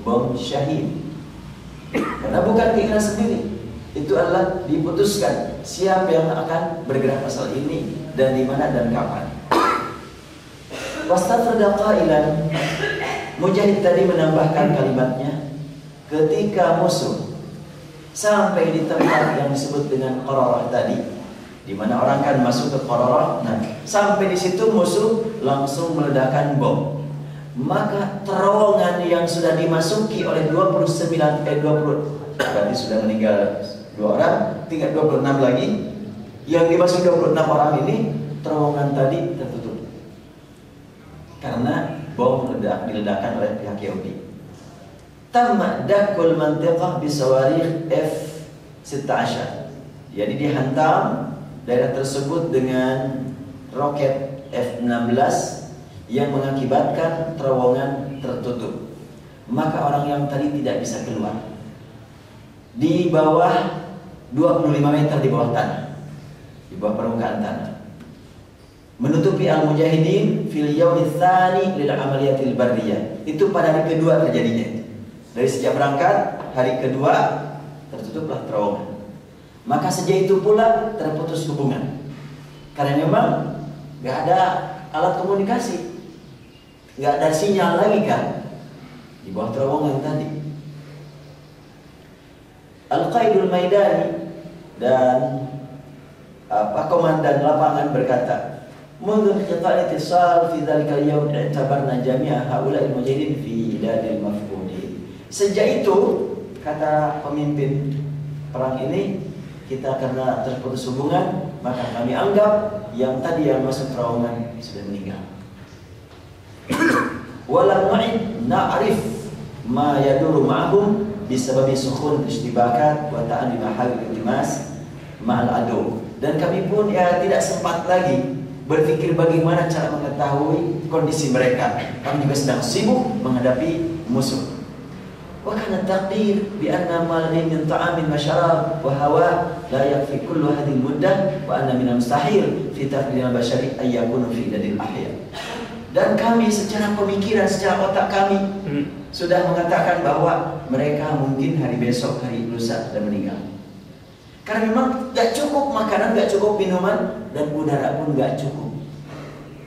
bom syahid. Karena bukan keinginan sendiri, itu adalah diputuskan siapa yang akan bergerak pasal ini dan di mana dan kapan. Wastafrada qailan, Mujahid tadi menambahkan kalimatnya, ketika musuh sampai di tempat yang disebut dengan Qararah tadi, di mana orang kan masuk ke Qararah. Nah, sampai di situ musuh langsung meledakkan bom. Maka terowongan yang sudah dimasuki oleh 20 berarti sudah meninggal 2 orang, tinggal 26 lagi. Yang dimasuki 26 orang ini, terowongan tadi tertutup karena bom diledakkan oleh pihak Yahudi. Tamma dakul mantiqah bisawarikh F-16. Jadi dihantam daerah tersebut dengan roket F-16 yang mengakibatkan terowongan tertutup. Maka orang yang tadi tidak bisa keluar. Di bawah 25 meter di bawah tanah, di bawah permukaan tanah. Menutupi al-mujahidin fil yaumil tsani lil amaliyatil barriyah. Itu pada hari kedua terjadinya. Dari sejak berangkat, hari kedua tertutuplah terowongan. Maka sejak itu pula terputus hubungan. Karena memang gak ada alat komunikasi, gak ada sinyal lagi kan di bawah terowongan tadi. Al-Qaidul Maidani dan komandan lapangan berkata, "Mundu inqita'i ittisal fi dzalikal yaum i'tabarna jami'a haula'il mujahidin fi idadil mafqudin." Sejak itu, kata pemimpin perang ini, kita karena terputus hubungan, maka kami anggap yang tadi yang masuk terowongan sudah meninggal. Walam na'rif ma yaduru ma'hum bisababi sukhun istibakat wa ta'ani mahal iltimas ma'al adu. Dan kami pun tidak sempat lagi berpikir bagaimana cara mengetahui kondisi mereka. Kami juga sedang sibuk menghadapi musuh. Wa kana taqdir bi anna ma ladayhim min ta'amin wa syarab wa hawa la yakfi kullu hadhihi muddah wa anna min al-mustahil fi taqdir al-bashari ay yakunu fi dadil ahya. Dan kami secara pemikiran, secara otak kami sudah mengatakan bahwa mereka mungkin hari besok, hari lusa sudah meninggal. Karena memang gak cukup makanan, gak cukup minuman, dan udara pun gak cukup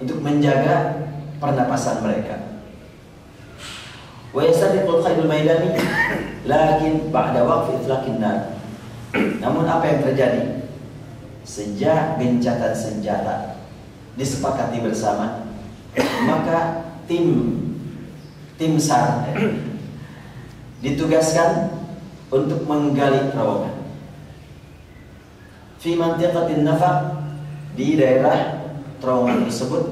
untuk menjaga pernapasan mereka. Wa yastadiqul qaidul maidani lakin ba'da waqfi itlaqin nar. Namun apa yang terjadi? Sejak gencatan senjata disepakati bersama, maka tim SAR ditugaskan untuk menggali terowongan fi mantiqatin nafaq, di daerah terowongan tersebut.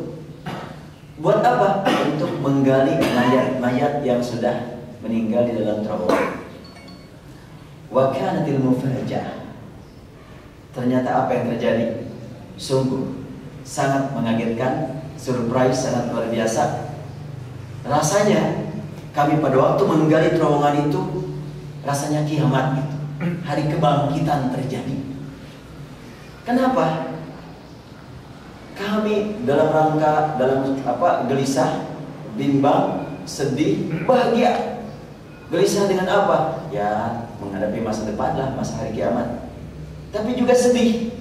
Buat apa? Untuk menggali mayat-mayat yang sudah meninggal di dalam terowongan. Wa kanatil mufajjah. Ternyata apa yang terjadi sungguh sangat mengagetkan, surprise sangat luar biasa. Rasanya kami pada waktu menggali terowongan itu rasanya kiamat gitu. Hari kebangkitan terjadi. Kenapa? Kami dalam gelisah, bimbang, sedih, bahagia. Gelisah dengan apa? Ya, menghadapi masa depan lah, masa hari kiamat. Tapi juga sedih.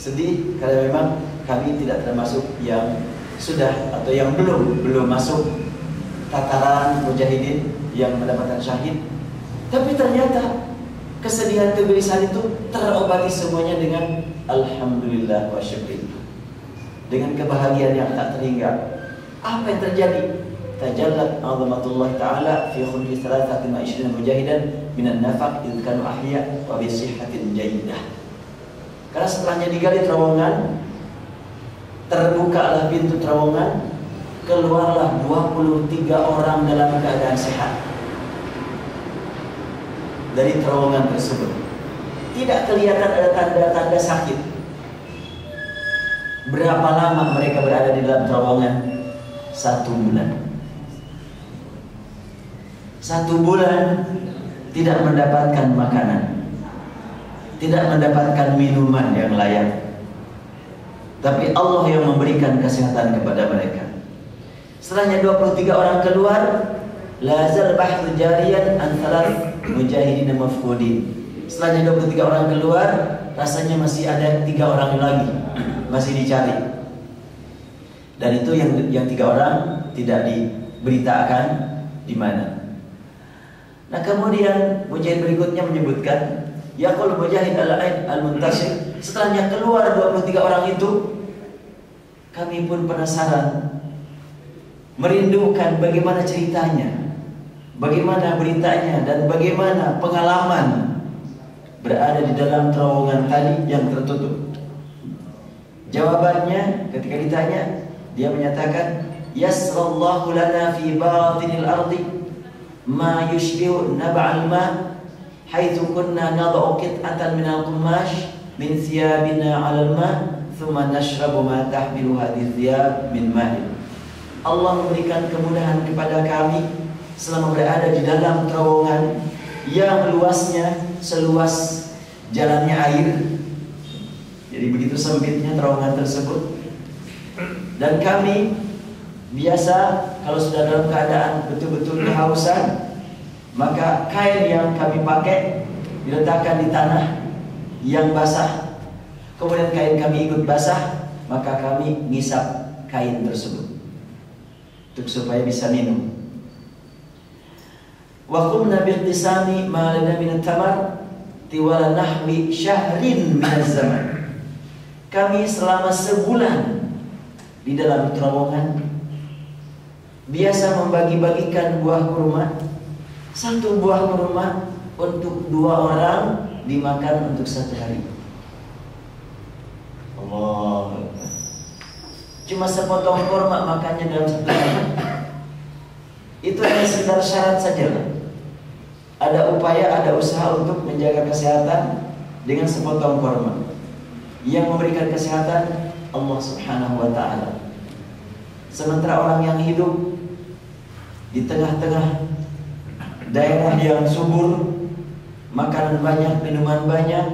Sedih karena memang kami tidak termasuk yang sudah atau yang belum masuk tataran mujahidin yang mendapatkan syahid. Tapi ternyata kesedihan, kegelisahan itu terobati semuanya dengan alhamdulillah wa syukur, dengan kebahagiaan yang tak terhingga. Apa yang terjadi? Tajallat 'azamatullah ta'ala fi khulqi 23 mujahidan minan nafaq idh kanu ahya wa bi sihhatin jayyidah. Karena setelahnya digali terowongan, terbukalah pintu terowongan, keluarlah 23 orang dalam keadaan sehat dari terowongan tersebut. Tidak kelihatan ada tanda-tanda sakit. Berapa lama mereka berada di dalam terowongan? 1 bulan. 1 bulan tidak mendapatkan makanan, tidak mendapatkan minuman yang layak. Tapi Allah yang memberikan kesehatan kepada mereka. Setelahnya 23 orang keluar, lazal bahthu jariyan an thalath mujahidin mafqudin. Setelahnya 23 orang keluar, rasanya masih ada 3 orang lagi masih dicari. Dan itu yang 3 orang tidak diberitakan di mana. Nah, kemudian mujahid berikutnya menyebutkan, yaqul mujahid al-ain al-muntasir, setelahnya keluar 23 orang itu, kami pun penasaran, merindukan bagaimana ceritanya, bagaimana beritanya, dan bagaimana pengalaman berada di dalam terowongan tadi yang tertutup. Jawabannya ketika ditanya, dia menyatakan, yasrallahu lana fi batinil ardi ma yushbihu nab'al ma haitsu kunna nad'u qit'atan min al-qumash min thiyabina 'ala al-ma thumma nashrabu ma tahmilu hadhihi thiyab min ma'in. Allah memberikan kemudahan kepada kami selama berada di dalam terowongan yang luasnya seluas jalannya air. Jadi begitu sempitnya terowongan tersebut. Dan kami biasa kalau sudah dalam keadaan betul-betul kehausan, maka kain yang kami pakai diletakkan di tanah yang basah. Kemudian kain kami ikut basah, maka kami ngisap kain tersebut untuk supaya bisa minum. Wa qumna bi'tisami ma lana min at-tamar tiwala nahwi syahrin min az-zaman. Kami selama sebulan di dalam terowongan biasa membagi-bagikan buah kurma. 1 buah kurma untuk 2 orang dimakan untuk 1 hari. Allah. Cuma sepotong kurma makannya dalam 1 hari. Itu hanya sekedar syarat saja. Ada upaya, ada usaha untuk menjaga kesehatan dengan sepotong kurma. Yang memberikan kesehatan Allah Subhanahu wa ta'ala. Sementara orang yang hidup di tengah-tengah daerah yang subur, makanan banyak, minuman banyak,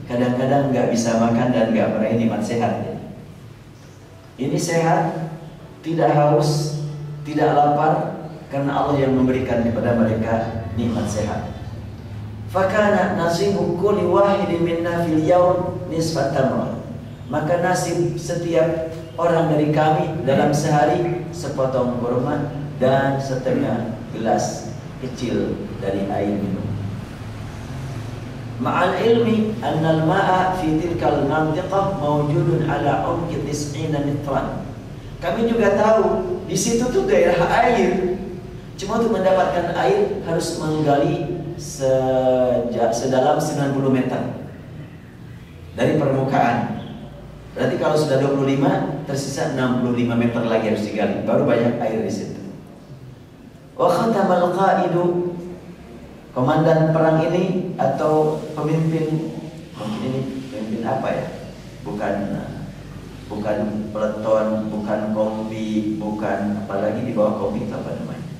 kadang-kadang nggak bisa makan dan nggak meraih nikmat sehat. Ini sehat, tidak haus, tidak lapar, karena Allah yang memberikan kepada mereka nikmat sehat. Fakana nasibu kulli wahidin minna fil yawm nisfat tamr. Maka nasib setiap orang dari kami dalam sehari sepotong kurma dan setengah gelas kecil dari air minum. Ma'al ilmi anna al-ma'a fi tilkal mantiqah mawjudun ala umqi 90 mitran. Kami juga tahu di situ tuh daerah air. Cuma untuk mendapatkan air harus menggali sedalam 90 meter dari permukaan. Berarti kalau sudah 25, tersisa 65 meter lagi harus digali, baru banyak air di situ. Wa khatamal qaidu, komandan perang ini atau pemimpin, mungkin ini pemimpin apa ya? Bukan peleton, bukan kompi, bukan apalagi di bawah kompi itu apa namanya?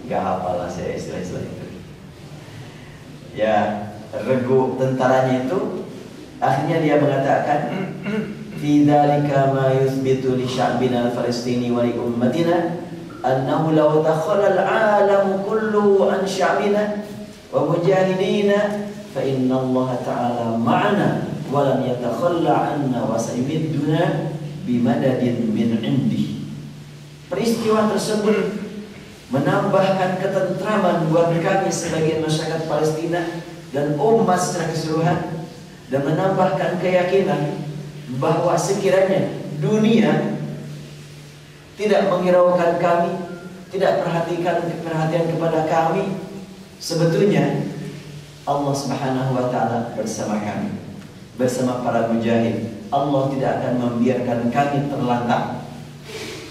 Gak hafal lah saya istilah-istilah itu. Ya, regu tentaranya itu. Akhirnya dia mengatakan, fi dzalika ma yuthbitu li sya'bina al-falastini wa li ummatina annahu law takhala al-'alam kulluhu an sya'bina wa mujahidina fa inna Allah ta'ala ma'ana wa lam yatakhalla 'anna wa sayumidduna bimadadin min 'indih. Peristiwa tersebut menambahkan ketentraman buat kami sebagai masyarakat Palestina dan umat secara keseluruhan, dan menambahkan keyakinan bahwa sekiranya dunia tidak menghiraukan kami, tidak perhatian kepada kami, sebetulnya Allah Subhanahu wa ta'ala bersama kami, bersama para mujahid. Allah tidak akan membiarkan kami terlantar.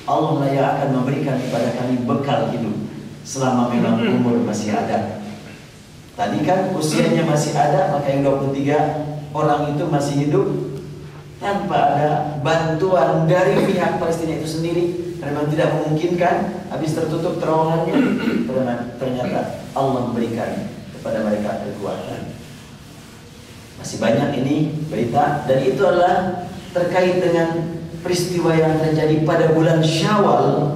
Allah lah yang akan memberikan kepada kami bekal hidup selama memang umur masih ada. Tadi kan usianya masih ada, maka yang 23 orang itu masih hidup tanpa ada bantuan dari pihak Palestina itu sendiri, karena memang tidak memungkinkan. Habis tertutup terowongannya, ternyata Allah memberikan kepada mereka kekuatan. Masih banyak ini berita, dan itu adalah terkait dengan peristiwa yang terjadi pada bulan Syawal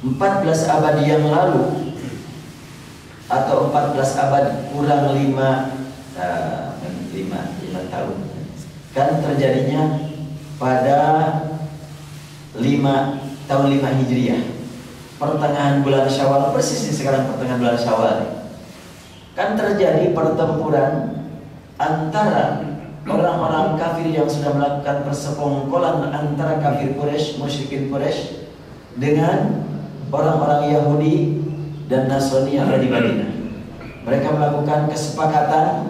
14 abad yang lalu, atau 14 abad kurang 5 tahun. Kan terjadinya pada tahun 5 Hijriah, pertengahan bulan Syawal, persis sekarang pertengahan bulan Syawal. Kan terjadi pertempuran antara orang-orang kafir yang sudah melakukan persekongkolan antara kafir Quraisy, musyrikin Quraisy, dengan orang-orang Yahudi dan Nasrani yang ada di Madinah. Mereka melakukan kesepakatan,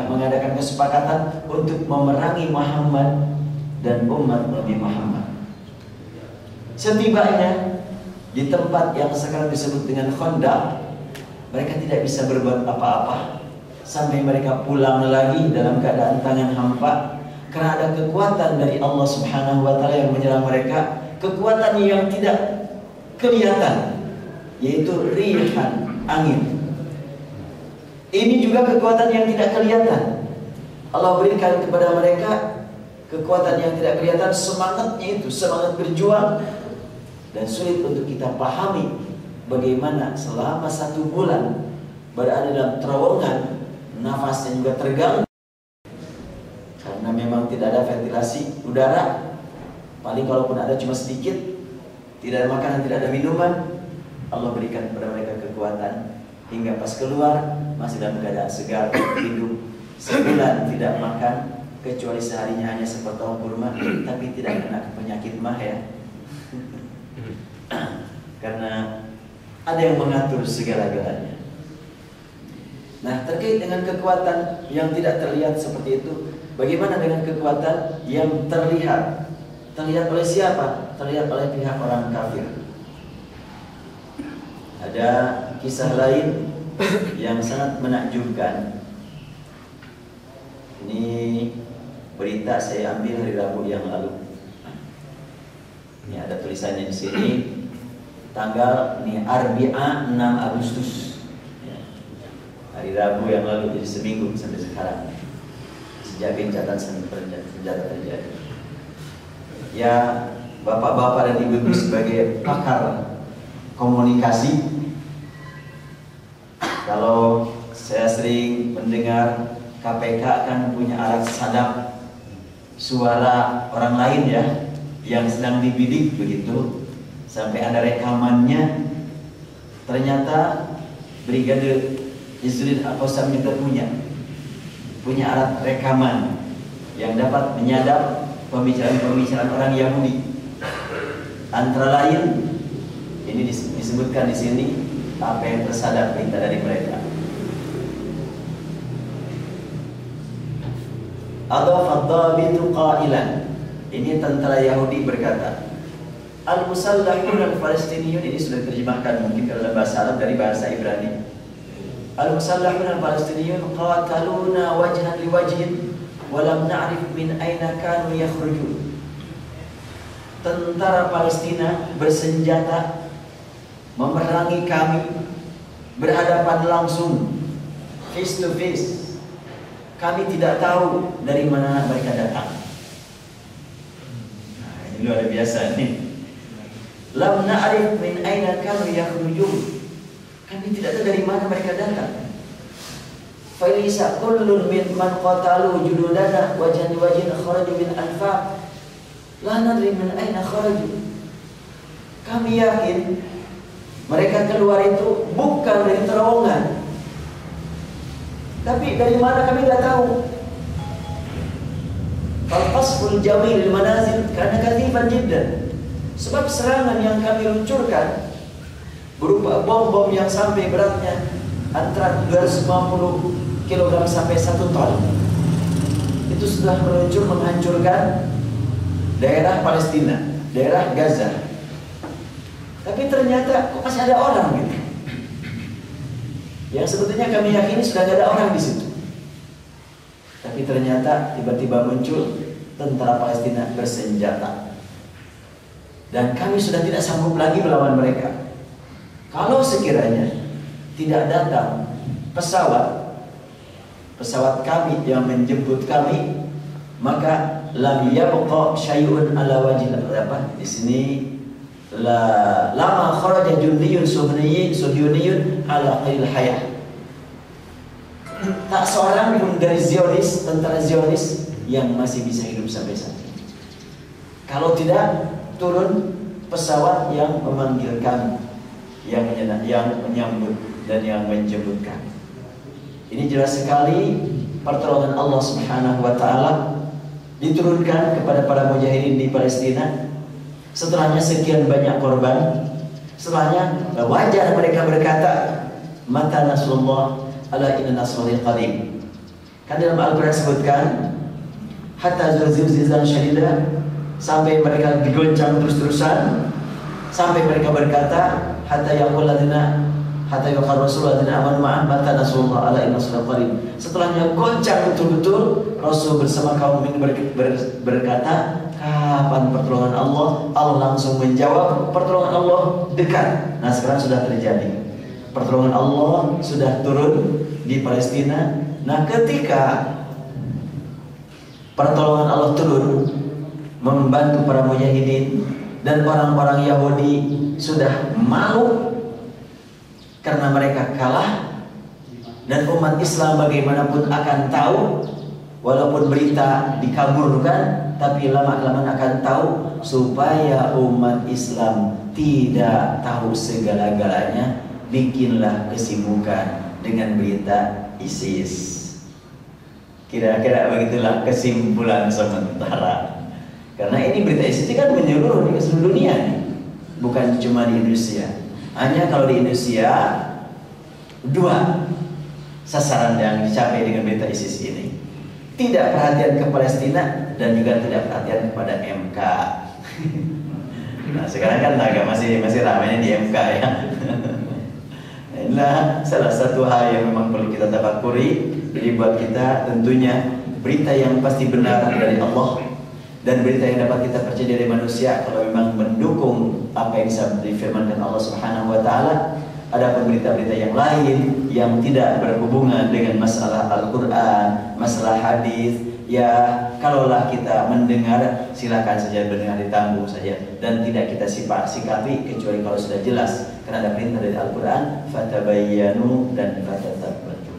mengadakan kesepakatan untuk memerangi Muhammad dan umat Nabi Muhammad. Setibanya di tempat yang sekarang disebut dengan Khandaq, mereka tidak bisa berbuat apa-apa sampai mereka pulang lagi dalam keadaan tangan hampa, karena ada kekuatan dari Allah Subhanahu wa taala yang menyerang mereka, kekuatan yang tidak kelihatan, yaitu rihan, angin. Ini juga kekuatan yang tidak kelihatan. Allah berikan kepada mereka kekuatan yang tidak kelihatan, semangatnya itu semangat berjuang. Dan sulit untuk kita pahami bagaimana selama 1 bulan berada dalam terowongan, nafasnya juga terganggu karena memang tidak ada ventilasi udara. Paling kalaupun ada cuma sedikit, tidak ada makanan, tidak ada minuman. Allah berikan kepada mereka kekuatan hingga pas keluar masih dalam keadaan segar, hidup. Sebulan tidak makan kecuali seharinya hanya sepotong kurma, tapi tidak kena penyakit mah ya. Karena ada yang mengatur segala-galanya. Nah, terkait dengan kekuatan yang tidak terlihat seperti itu, bagaimana dengan kekuatan yang terlihat? Terlihat oleh siapa? Terlihat oleh pihak orang kafir. Ada kisah lain yang sangat menakjubkan. Ini berita saya ambil hari Rabu yang lalu. Ini ada tulisannya di sini. Tanggal ini Arbi'a 6 Agustus ya. Hari Rabu yang lalu, jadi seminggu sampai sekarang, sejak gencatan senjata terjadi. Ya, bapak-bapak dan ibu-ibu sebagai pakar komunikasi, kalau saya sering mendengar KPK kan punya alat sadap suara orang lain ya, yang sedang dibidik begitu. Sampai ada rekamannya. Ternyata Brigade Izzuddin Al-Qassam juga punya alat rekaman yang dapat menyadap pembicaraan-pembicaraan orang Yahudi. Antara lain ini disebutkan di sini apa yang tersadap berita dari mereka. Adhafa dhabitu qailan, ini tentara Yahudi berkata, Al-Musallahun al-Palestiniyun, ini sudah diterjemahkan mungkin dalam bahasa Arab dari bahasa Ibrani. Al-Musallahun al-Palestiniyun qataluna wajhan liwajhin wa lam na'rif min aina kanu yakhrujun. Tentara Palestina bersenjata memerangi kami, berhadapan langsung, face to face. Kami tidak tahu dari mana mereka datang. Nah, ini luar biasa nih. Lam na'rif min aina kanu yakhrujun. Kami tidak tahu dari mana mereka datang. Fa laysa kullun min man qatalu juludana wajhan wajhin kharaju min anfaq. La nadri min aina kharaju. Kami yakin mereka keluar itu bukan dari terowongan. Tapi dari mana kami tidak tahu. Fal-qasful jamil manazil kana kathifan jiddan. Sebab serangan yang kami luncurkan berupa bom-bom yang sampai beratnya antara 250 kg sampai 1 ton, itu sudah meluncur menghancurkan daerah Palestina, daerah Gaza. Tapi ternyata kok masih ada orang gitu. Yang sebetulnya kami yakini sudah tidak ada orang di situ. Tapi ternyata tiba-tiba muncul tentara Palestina bersenjata. Dan kami sudah tidak sanggup lagi melawan mereka. Kalau sekiranya tidak datang pesawat kami yang menjemput kami, maka lam yabqa syai'un ala wajhil apa di sini lama kharaja jundiyun suhyuniyun ala qail hayah. Tak seorang pun dari Zionis, tentara Zionis yang masih bisa hidup sampai saat ini. Kalau tidak turun pesawat yang memanggil kami, yang menyambut dan yang menjemput kami. Ini jelas sekali pertolongan Allah Subhanahu wa taala diturunkan kepada para mujahidin di Palestina. Setelahnya sekian banyak korban, setelahnya wajar mereka berkata, "Mata nasrullah, ala inna nasrullahi qarib." Kan dalam Al-Qur'an sebutkan, hatta zilzizan syadida, sampai mereka digoncang terus-terusan, sampai mereka berkata, hatta yaqul ladina hatta yaqul rasul ladina amanu ma'an mata nasrullah ala inna nasrullahi qarib. Setelahnya goncang betul-betul, Rasul bersama kaum mukminin berkata, kapan pertolongan Allah? Allah langsung menjawab, pertolongan Allah dekat. Nah, sekarang sudah terjadi. Pertolongan Allah sudah turun di Palestina. Nah, ketika pertolongan Allah turun membantu para mujahidin dan orang-orang Yahudi sudah malu karena mereka kalah, dan umat Islam bagaimanapun akan tahu, walaupun berita dikaburkan, tapi lama-kelamaan akan tahu, supaya umat Islam tidak tahu segala-galanya, bikinlah kesibukan dengan berita ISIS. Kira-kira begitulah kesimpulan sementara. Karena ini berita ISIS kan menyeluruh di seluruh dunia nih. Bukan cuma di Indonesia. Hanya kalau di Indonesia 2 sasaran yang dicapai dengan berita ISIS ini. Tidak perhatian ke Palestina dan juga tidak perhatian kepada MK. Nah, sekarang kan masih ramainya di MK ya. Inilah salah satu hal yang memang perlu kita tafakuri. Jadi buat kita tentunya berita yang pasti benar dari Allah dan berita yang dapat kita percaya dari manusia kalau memang mendukung apa yang difirmankan Allah Subhanahu wa taala. Adapun berita-berita yang lain yang tidak berhubungan dengan masalah Al-Qur'an, masalah hadis, ya kalaulah kita mendengar silakan saja mendengar, ditanggung saja dan tidak kita sikapi kecuali kalau sudah jelas. Karena ada perintah dari Al-Qur'an, fatabayyanu dan fatatabbatu.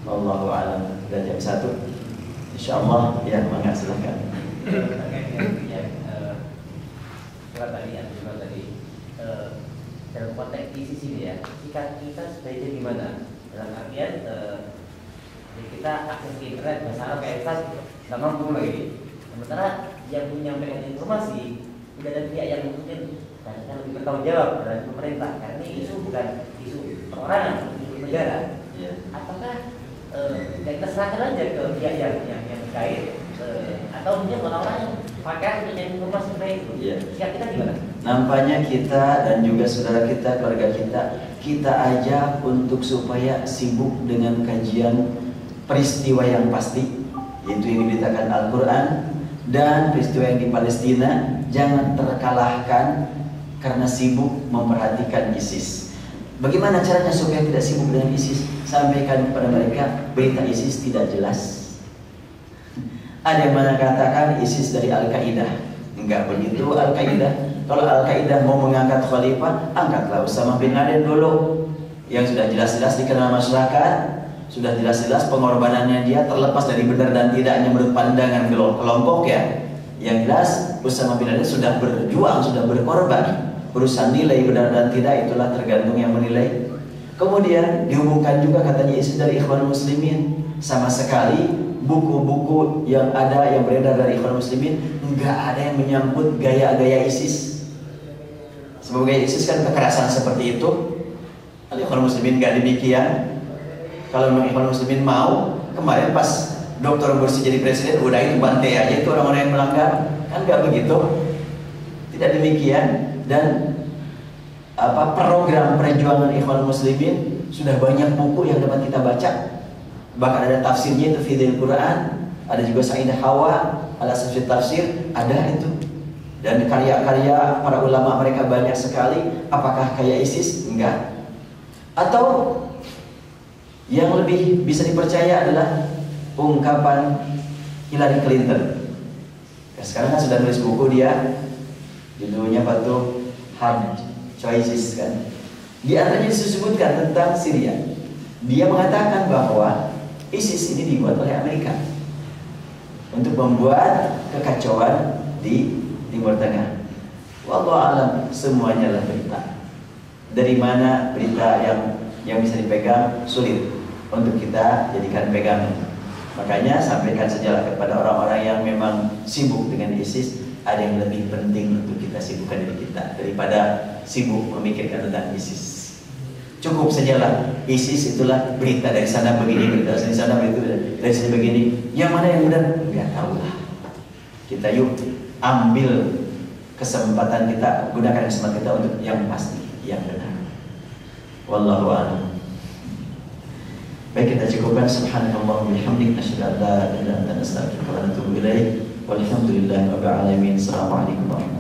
Wallahu a'lam. Dan jam 1 insyaallah ya, mangga silakan. Dalam konteks ISIS ini ya, sikap kita sebaiknya gimana? Dalam artian kita akses ke internet bahasa Arab kayak kita nggak mampu lagi. Sementara yang menyampaikan informasi tidak ada pihak yang mungkin dan lebih bertanggung jawab dari pemerintah, karena ini isu bukan isu perorangan, isu negara. Apakah kita serahkan aja ke pihak yang terkait atau mungkin orang-orang yang pakai untuk informasi seperti itu? Sikap kita gimana? Nampaknya kita dan juga saudara kita, keluarga kita ajak untuk supaya sibuk dengan kajian peristiwa yang pasti, yaitu yang diberitakan Al-Quran dan peristiwa yang di Palestina. Jangan terkalahkan karena sibuk memperhatikan ISIS. Bagaimana caranya supaya tidak sibuk dengan ISIS? Sampaikan kepada mereka berita ISIS tidak jelas. Ada yang mengatakan ISIS dari Al-Qaeda. Enggak begitu Al-Qaeda. Kalau Al-Qaeda mau mengangkat khalifah, angkatlah Usama bin Laden dulu, yang sudah jelas-jelas dikenal masyarakat, sudah jelas-jelas pengorbanannya dia terlepas dari benar dan tidaknya menurut pandangan kelompok ya. Yang jelas Usama bin Laden sudah berjuang, sudah berkorban. Urusan nilai benar dan tidak itulah tergantung yang menilai. Kemudian dihubungkan juga katanya ISIS dari Ikhwan Muslimin. Sama sekali buku-buku yang ada yang beredar dari Ikhwan Muslimin nggak ada yang menyambut gaya-gaya ISIS. Sebagai ISIS kan kekerasan seperti itu. Kalau Ikhwan Muslimin nggak demikian. Kalau memang Ikhwan Muslimin mau, kemarin pas Dr. Mursi jadi presiden, udah itu bantai aja itu orang-orang yang melanggar. Kan nggak begitu. Tidak demikian. Dan program perjuangan Ikhwan Muslimin sudah banyak buku yang dapat kita baca. Bahkan ada tafsirnya itu Fidil Quran, ada juga Sa'idah Hawa, ala tafsir, ada itu. Dan karya-karya para ulama mereka banyak sekali. Apakah kayak ISIS? Enggak. Atau yang lebih bisa dipercaya adalah ungkapan Hillary Clinton. Sekarang kan sudah nulis buku dia, judulnya apa tuh? Hard Choices kan. Di antaranya disebutkan tentang Syria. Dia mengatakan bahwa ISIS ini dibuat oleh Amerika untuk membuat kekacauan di Timur Tengah. Wallahu alam, semuanya lah berita. Dari mana berita yang bisa dipegang sulit untuk kita jadikan pegangan. Makanya sampaikan sajalah kepada orang-orang yang memang sibuk dengan ISIS, ada yang lebih penting untuk kita sibukkan diri kita daripada sibuk memikirkan tentang ISIS. Cukup sajalah ISIS itulah berita dari sana begini, berita dari sana begitu, dari sini begini. Yang mana yang benar? Enggak tahu lah. Kita yuk ambil kesempatan kita, gunakan kesempatan kita untuk yang pasti, yang benar. Wallahu a'lam. Baik, kita cukupkan. Subhanallah wa bihamdihi, asyhadu an la ilaha illa anta, astaghfiruka wa atubu ilaik. Walhamdulillahirabbil alamin. Assalamualaikum warahmatullahi wabarakatuh.